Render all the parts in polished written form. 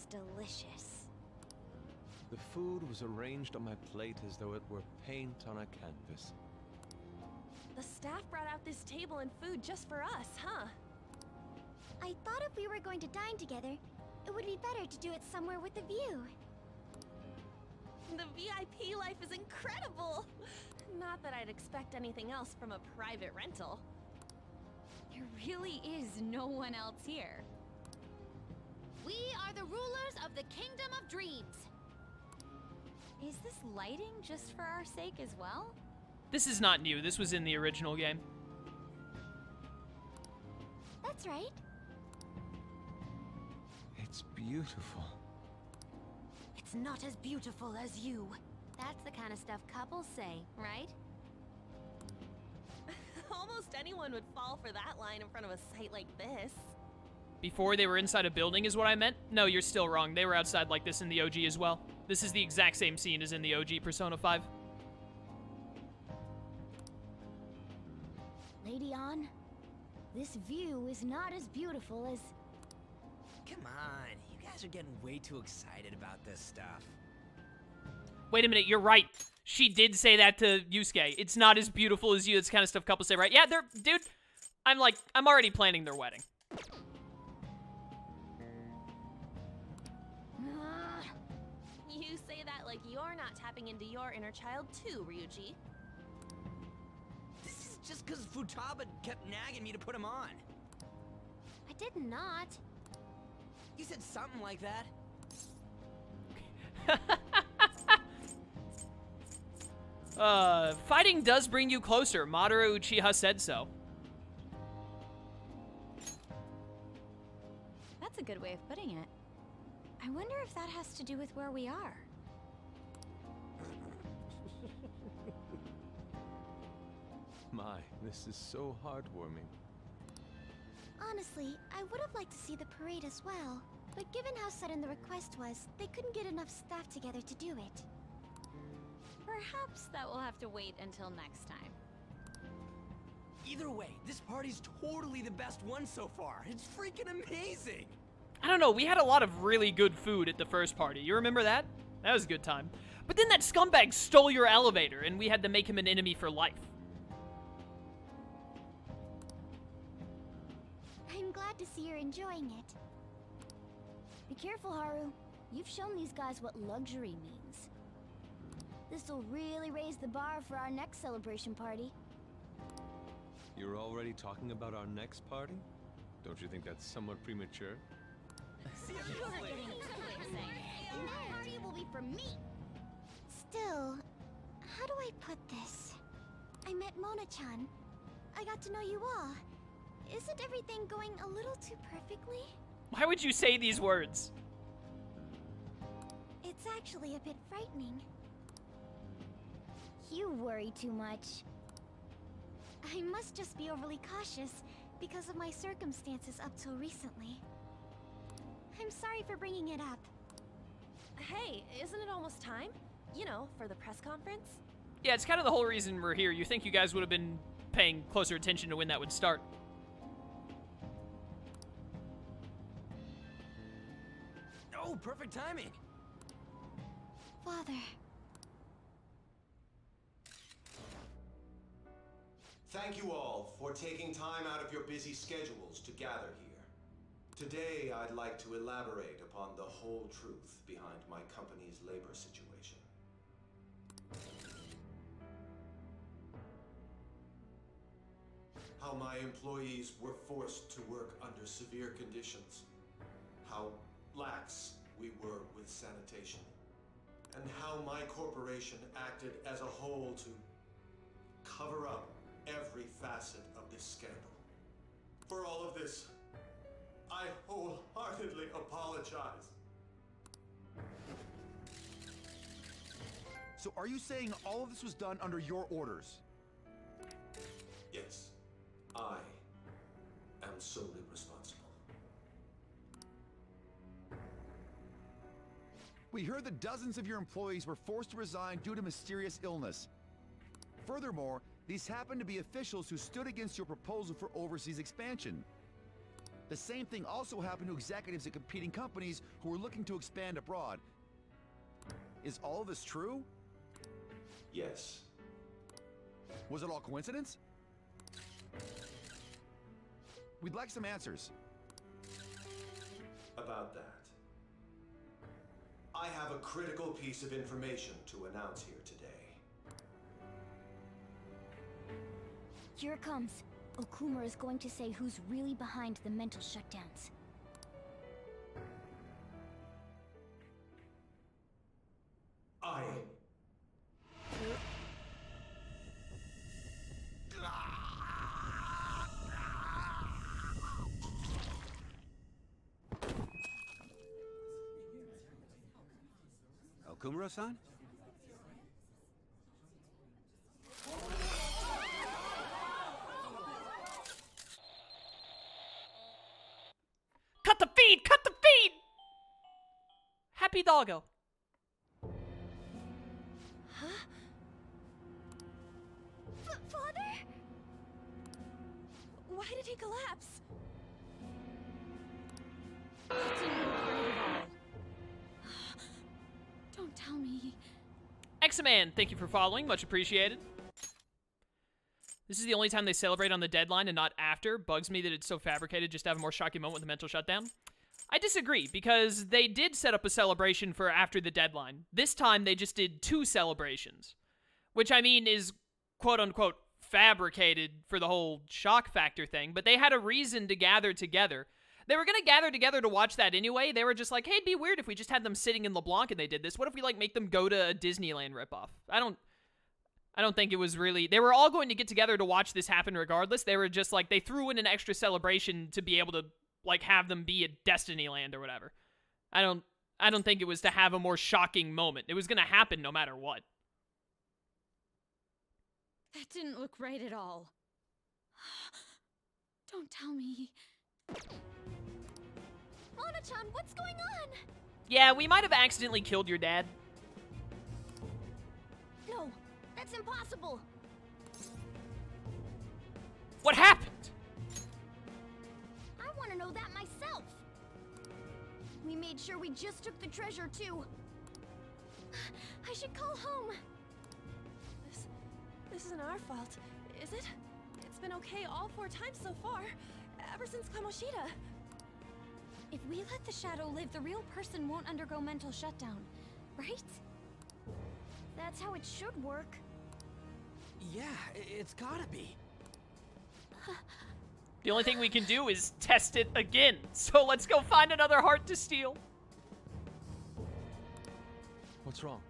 looks delicious. The food was arranged on my plate as though it were paint on a canvas. The staff brought out this table and food just for us, huh? I thought if we were going to dine together, it would be better to do it somewhere with a view. The VIP life is incredible! Not that I'd expect anything else from a private rental. There really is no one else here. We are the rulers of the Kingdom of Dreams. Is this lighting just for our sake as well? This is not new. This was in the original game. That's right. It's beautiful. It's not as beautiful as you. That's the kind of stuff couples say, right? Almost anyone would fall for that line in front of a site like this. Before they were inside a building is what I meant? No, you're still wrong. They were outside like this in the OG as well. This is the exact same scene as in the OG Persona 5. Lady Ann, this view is not as beautiful as... Come on, you guys are getting way too excited about this stuff. Wait a minute, you're right. She did say that to Yusuke. It's not as beautiful as you. That's kind of stuff couples say, right? Yeah, dude, I'm already planning their wedding. You say that like you're not tapping into your inner child too, Ryuji. This is just because Futaba kept nagging me to put him on. I did not. You said something like that. Fighting does bring you closer. Madara Uchiha said so. That's a good way of putting it. I wonder if that has to do with where we are. My, this is so heartwarming. Honestly, I would have liked to see the parade as well. But given how sudden the request was, they couldn't get enough staff together to do it. Perhaps that will have to wait until next time. Either way, this party's totally the best one so far. It's freaking amazing. I don't know, we had a lot of really good food at the first party. You remember that? That was a good time. But then that scumbag stole your elevator, and we had to make him an enemy for life. I'm glad to see you're enjoying it. Be careful, Haru. You've shown these guys what luxury means. This'll really raise the bar for our next celebration party. You're already talking about our next party? Don't you think that's somewhat premature? And that party will be for me! Still, how do I put this? I met Mona-chan. I got to know you all. Isn't everything going a little too perfectly? Why would you say these words? It's actually a bit frightening. You worry too much. I must just be overly cautious because of my circumstances up till recently. I'm sorry for bringing it up. Hey, isn't it almost time? You know, for the press conference? Yeah, it's kind of the whole reason we're here. You think you guys would have been paying closer attention to when that would start. Oh, perfect timing. Father. Thank you all for taking time out of your busy schedules to gather here. Today, I'd like to elaborate upon the whole truth behind my company's labor situation. How my employees were forced to work under severe conditions. How lax we were with sanitation. And how my corporation acted as a whole to cover up every facet of this scandal. For all of this, I wholeheartedly apologize. So are you saying all of this was done under your orders? Yes, I am solely responsible. We heard that dozens of your employees were forced to resign due to mysterious illness. Furthermore, these happen to be officials who stood against your proposal for overseas expansion. The same thing also happened to executives at competing companies who were looking to expand abroad. Is all of this true? Yes. Was it all coincidence? We'd like some answers. About that. I have a critical piece of information to announce here today. Here it comes. Okumura is going to say who's really behind the mental shutdowns. Okumura-san? Cut the feed! Cut the feed! Happy doggo. Father? Why did he collapse? That didn't look right at all. Don't tell me. X-Man, thank you for following. Much appreciated. This is the only time they celebrate on the deadline and not after. Bugs me that it's so fabricated just to have a more shocking moment with the mental shutdown. I disagree, because they did set up a celebration for after the deadline. This time, they just did 2 celebrations. Which, I mean, is quote-unquote fabricated for the whole shock factor thing. But they had a reason to gather together. They were going to gather together to watch that anyway. They were just like, hey, it'd be weird if we just had them sitting in LeBlanc and they did this. What if we, like, make them go to a Disneyland ripoff? I don't think it was really... They were all going to get together to watch this happen regardless. They were just like, they threw in an extra celebration to be able to, like, have them be at Destinyland or whatever. I don't think it was to have a more shocking moment. It was going to happen no matter what. That didn't look right at all. Don't tell me. Mona-chan, what's going on? Yeah, we might have accidentally killed your dad. No, that's impossible. What happened? I want to know that myself. We made sure we just took the treasure, too. I should call home. This isn't our fault, is it? It's been okay all 4 times so far, ever since Kamoshida. If we let the shadow live, the real person won't undergo mental shutdown, right? That's how it should work. Yeah, it's gotta be. The only thing we can do is test it again. So let's go find another heart to steal. What's wrong?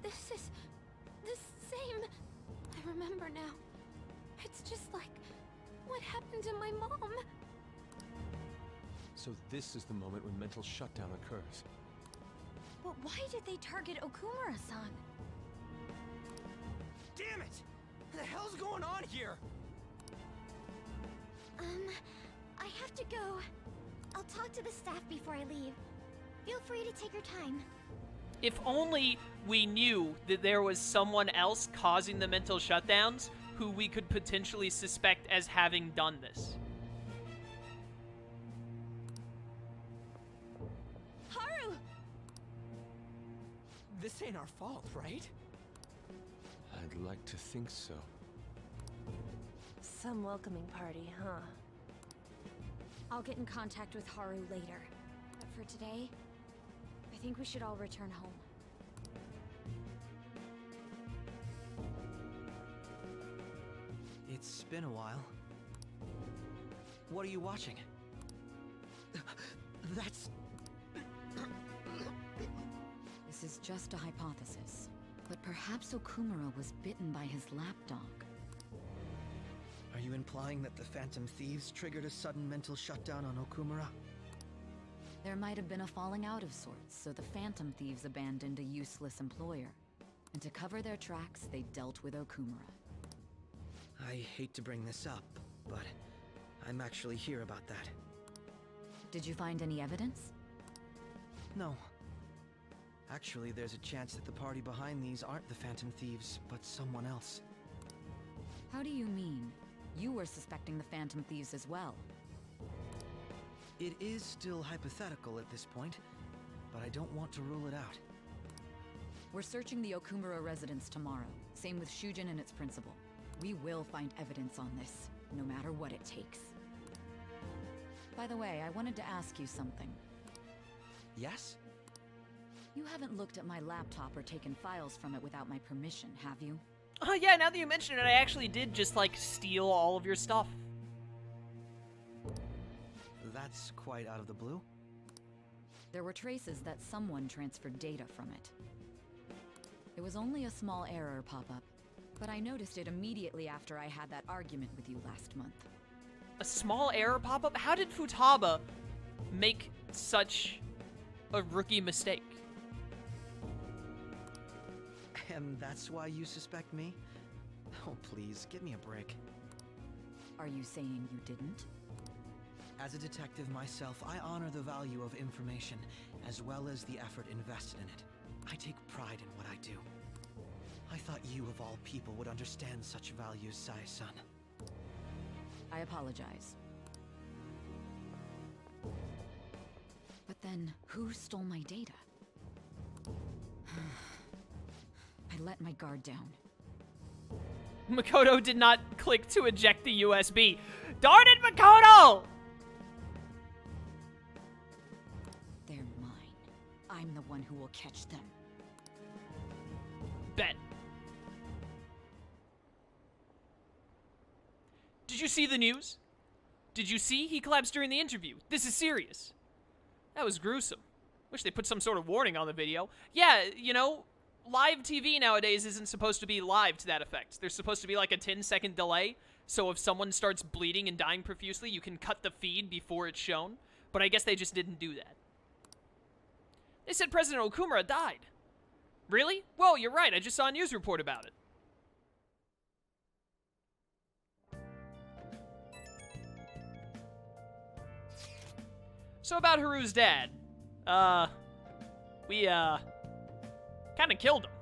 This is the same. I remember now. It's just like what happened to my mom. So this is the moment when mental shutdown occurs. But why did they target Okumura-san? Damn it! What the hell's going on here? I have to go. I'll talk to the staff before I leave. Feel free to take your time. If only we knew that there was someone else causing the mental shutdowns who we could potentially suspect as having done this. Haru! This ain't our fault, right? I'd like to think so. Some welcoming party, huh? I'll get in contact with Haru later. But for today, I think we should all return home. It's been a while. What are you watching? That's... This is just a hypothesis, but perhaps Okumura was bitten by his lapdog. Are you implying that the Phantom Thieves triggered a sudden mental shutdown on Okumura? There might have been a falling out of sorts, so the Phantom Thieves abandoned a useless employer. And to cover their tracks, they dealt with Okumura. I hate to bring this up, but I'm actually here about that. Did you find any evidence? No. Actually, there's a chance that the party behind these aren't the Phantom Thieves, but someone else. How do you mean? You were suspecting the Phantom Thieves as well. It is still hypothetical at this point, but I don't want to rule it out. We're searching the Okumura residence tomorrow. Same with Shujin and its principal. We will find evidence on this, no matter what it takes. By the way, I wanted to ask you something. Yes? You haven't looked at my laptop or taken files from it without my permission, have you? Oh yeah, now that you mention it, I actually did just, like, steal all of your stuff. That's quite out of the blue. There were traces that someone transferred data from it. It was only a small error pop-up, but I noticed it immediately after I had that argument with you last month. A small error pop-up? How did Futaba make such a rookie mistake? And that's why you suspect me? Oh, please, give me a break. Are you saying you didn't? As a detective myself, I honor the value of information, as well as the effort invested in it. I take pride in what I do. I thought you, of all people, would understand such values, Sae-san. I apologize. But then, who stole my data? I let my guard down. Makoto did not click to eject the USB. Darn it, Makoto! They're mine. I'm the one who will catch them. Bet. Did you see the news? Did you see he collapsed during the interview? This is serious. That was gruesome. Wish they put some sort of warning on the video. Yeah, you know, live TV nowadays isn't supposed to be live to that effect. There's supposed to be like a 10-second delay, so if someone starts bleeding and dying profusely, you can cut the feed before it's shown. But I guess they just didn't do that. They said President Okumura died. Really? Whoa, you're right. I just saw a news report about it. So about Haru's dad. We kind of killed him.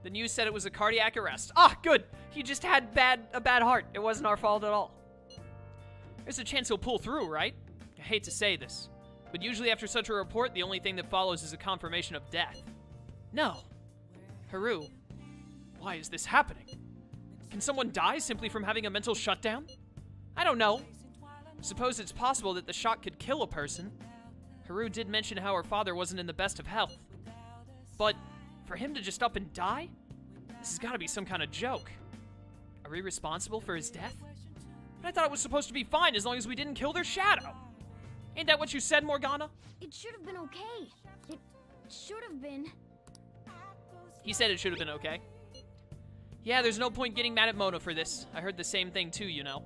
The news said it was a cardiac arrest. Ah, good. He just had a bad heart. It wasn't our fault at all. There's a chance he'll pull through, right? I hate to say this, but usually after such a report, the only thing that follows is a confirmation of death. No. Haru, why is this happening? Can someone die simply from having a mental shutdown? I don't know. Suppose it's possible that the shock could kill a person. Haru did mention how her father wasn't in the best of health. But for him to just up and die? This has got to be some kind of joke. Are we responsible for his death? But I thought it was supposed to be fine as long as we didn't kill their shadow. Ain't that what you said, Morgana? It should have been okay. It should have been. He said it should have been okay. Yeah, there's no point getting mad at Mona for this. I heard the same thing too, you know.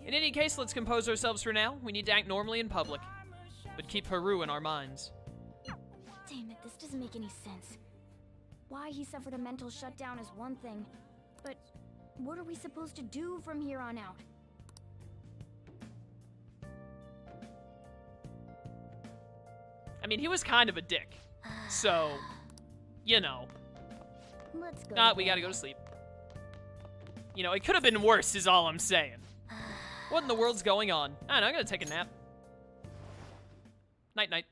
In any case, let's compose ourselves for now. We need to act normally in public. But keep Haru in our minds. Damn it, this doesn't make any sense. Why he suffered a mental shutdown is one thing, but what are we supposed to do from here on out? I mean, he was kind of a dick. So, you know. Let's go. We gotta go to sleep. You know, it could have been worse is all I'm saying. What in the world's going on? I don't know, I'm gonna take a nap. Night-night.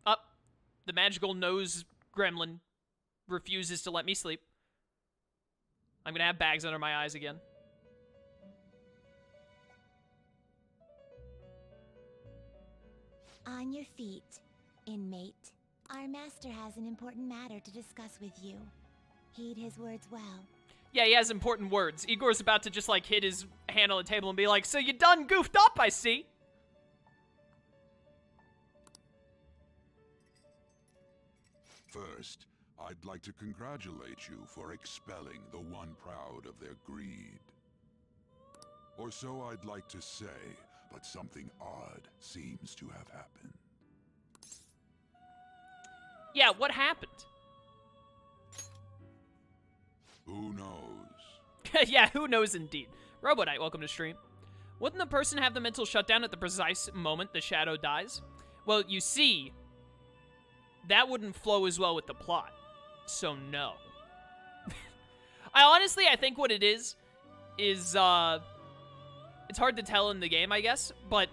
Up. The magical nose gremlin refuses to let me sleep. I'm gonna have bags under my eyes again. On your feet, inmate. Our master has an important matter to discuss with you. Heed his words well. Yeah, he has important words. Igor's about to just, like, hit his hand on the table and be like, so you done goofed up, I see. First, I'd like to congratulate you for expelling the one proud of their greed. Or so I'd like to say, but something odd seems to have happened. Yeah, what happened? Who knows? Yeah, who knows indeed. Roboknight, welcome to stream. Wouldn't the person have the mental shutdown at the precise moment the shadow dies? Well, you see, that wouldn't flow as well with the plot. So no. I think what it is, it's hard to tell in the game, I guess, but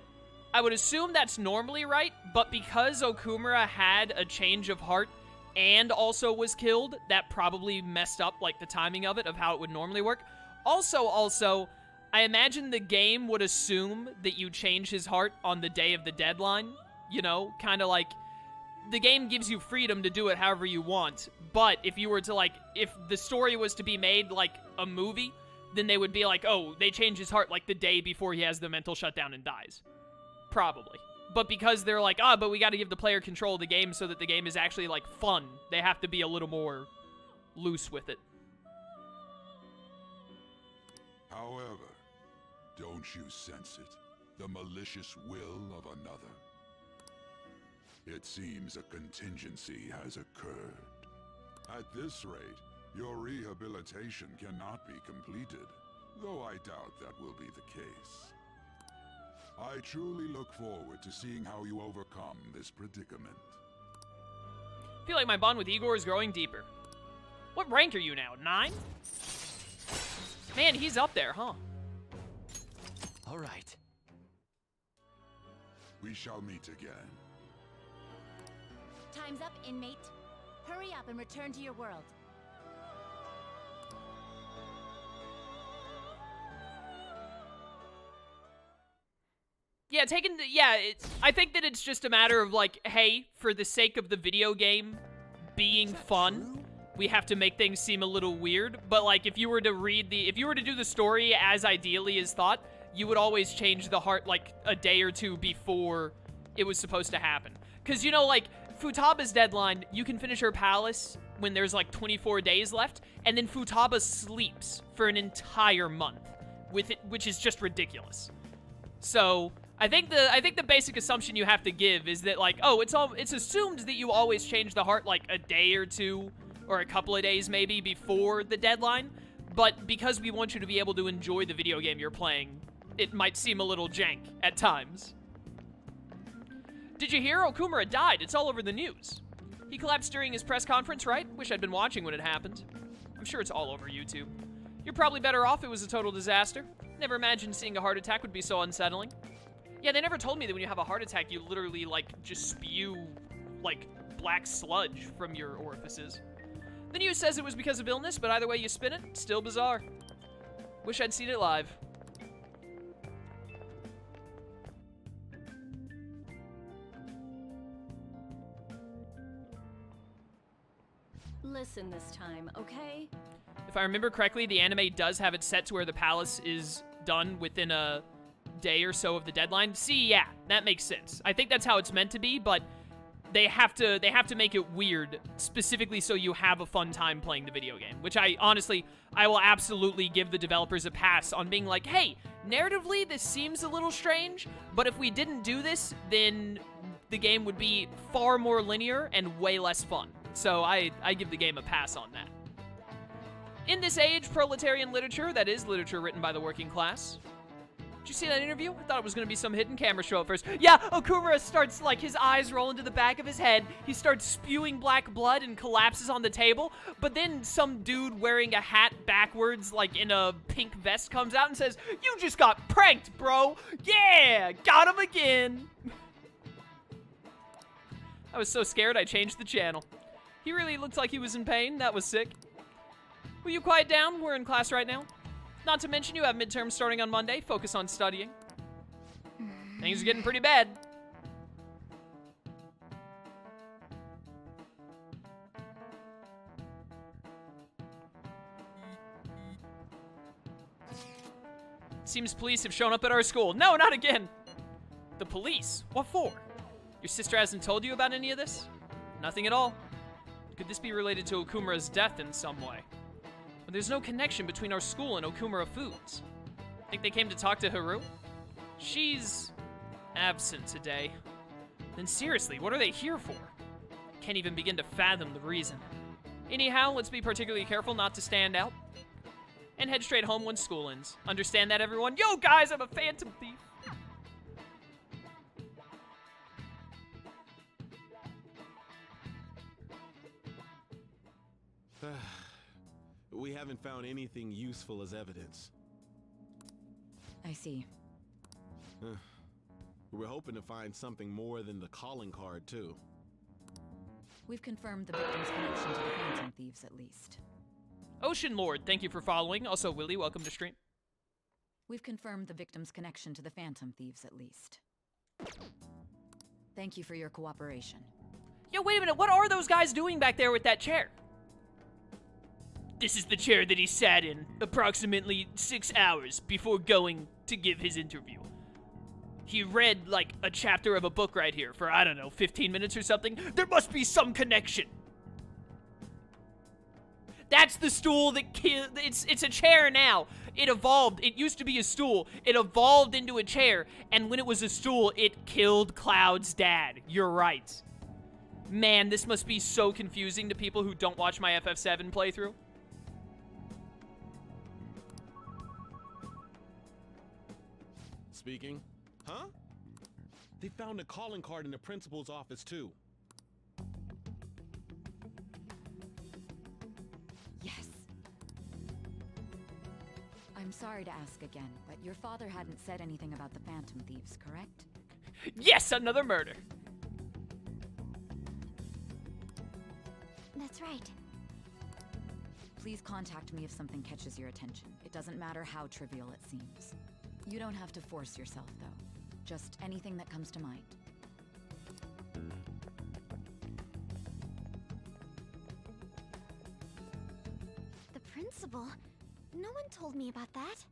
I would assume that's normally right, but because Okumura had a change of heart and also was killed, that probably messed up, like, the timing of it, of how it would normally work. Also, I imagine the game would assume that you change his heart on the day of the deadline, you know, kind of like, the game gives you freedom to do it however you want, but if you were to, like, if the story was to be made like a movie, then they would be like, oh, they change his heart, like, the day before he has the mental shutdown and dies. Probably. But because they're like, but we gotta give the player control of the game so that the game is actually, like, fun, they have to be a little more loose with it. However, don't you sense it? The malicious will of another? It seems a contingency has occurred. At this rate, your rehabilitation cannot be completed, though I doubt that will be the case. I truly look forward to seeing how you overcome this predicament. I feel like my bond with Igor is growing deeper. What rank are you now? 9? Man, he's up there, huh? All right. We shall meet again. Time's up, inmate. Hurry up and return to your world. Yeah, I think that it's just a matter of, like, hey, for the sake of the video game being fun, we have to make things seem a little weird. But, like, if you were to do the story as ideally as thought, you would always change the heart, like, a day or two before it was supposed to happen. Because, you know, like, Futaba's deadline, you can finish her palace when there's, like, 24 days left, and then Futaba sleeps for an entire month, with it, which is just ridiculous. So I think the basic assumption you have to give is that, like, oh, it's assumed that you always change the heart, like, a day or two, or a couple of days maybe before the deadline, but because we want you to be able to enjoy the video game you're playing, it might seem a little jank at times. Did you hear? Okumura died. It's all over the news. He collapsed during his press conference, right? Wish I'd been watching when it happened. I'm sure it's all over YouTube. You're probably better off it was a total disaster. Never imagined seeing a heart attack would be so unsettling. Yeah, they never told me that when you have a heart attack, you literally, like, just spew, like, black sludge from your orifices. The news says it was because of illness, but either way you spin it, still bizarre. Wish I'd seen it live. Listen this time, okay? If I remember correctly, the anime does have it set to where the palace is done within a day or so of the deadline. See, yeah, that makes sense. I think that's how it's meant to be, but they have to make it weird, specifically so you have a fun time playing the video game, which I will absolutely give the developers a pass on being like, hey, narratively, this seems a little strange, but if we didn't do this, then the game would be far more linear and way less fun. So I give the game a pass on that. In this age, proletarian literature, that is literature written by the working class. Did you see that interview? I thought it was going to be some hidden camera show at first. Yeah, Okumura starts, like, his eyes roll into the back of his head. He starts spewing black blood and collapses on the table. But then some dude wearing a hat backwards, like in a pink vest, comes out and says, "You just got pranked, bro. Yeah, got him again." I was so scared I changed the channel. He really looked like he was in pain. That was sick. Will you quiet down? We're in class right now. Not to mention you have midterms starting on Monday. Focus on studying. Things are getting pretty bad. Seems police have shown up at our school. No, not again. The police? What for? Your sister hasn't told you about any of this? Nothing at all. Could this be related to Okumura's death in some way? But there's no connection between our school and Okumura Foods. Think they came to talk to Haru? She's absent today. Then seriously, what are they here for? Can't even begin to fathom the reason. Anyhow, let's be particularly careful not to stand out. And head straight home when school ends. Understand that, everyone? Yo, guys, I'm a phantom thief. We haven't found anything useful as evidence. I see. We were hoping to find something more than the calling card, too. We've confirmed the victim's connection to the Phantom Thieves, at least. Ocean Lord, thank you for following. Also, Willie, welcome to stream. We've confirmed the victim's connection to the Phantom Thieves, at least. Thank you for your cooperation. Yo, wait a minute. What are those guys doing back there with that chair? This is the chair that he sat in approximately 6 hours before going to give his interview. He read, like, a chapter of a book right here for, I don't know, 15 minutes or something. There must be some connection. That's the stool that killed... It's a chair now. It evolved. It used to be a stool. It evolved into a chair. And when it was a stool, it killed Cloud's dad. You're right. Man, this must be so confusing to people who don't watch my FF7 playthrough. Speaking. Huh? They found a calling card in the principal's office, too. Yes. I'm sorry to ask again, but your father hadn't said anything about the Phantom Thieves, correct? Yes, another murder. That's right. Please contact me if something catches your attention. It doesn't matter how trivial it seems. You don't have to force yourself, though. Just anything that comes to mind. The principal? No one told me about that.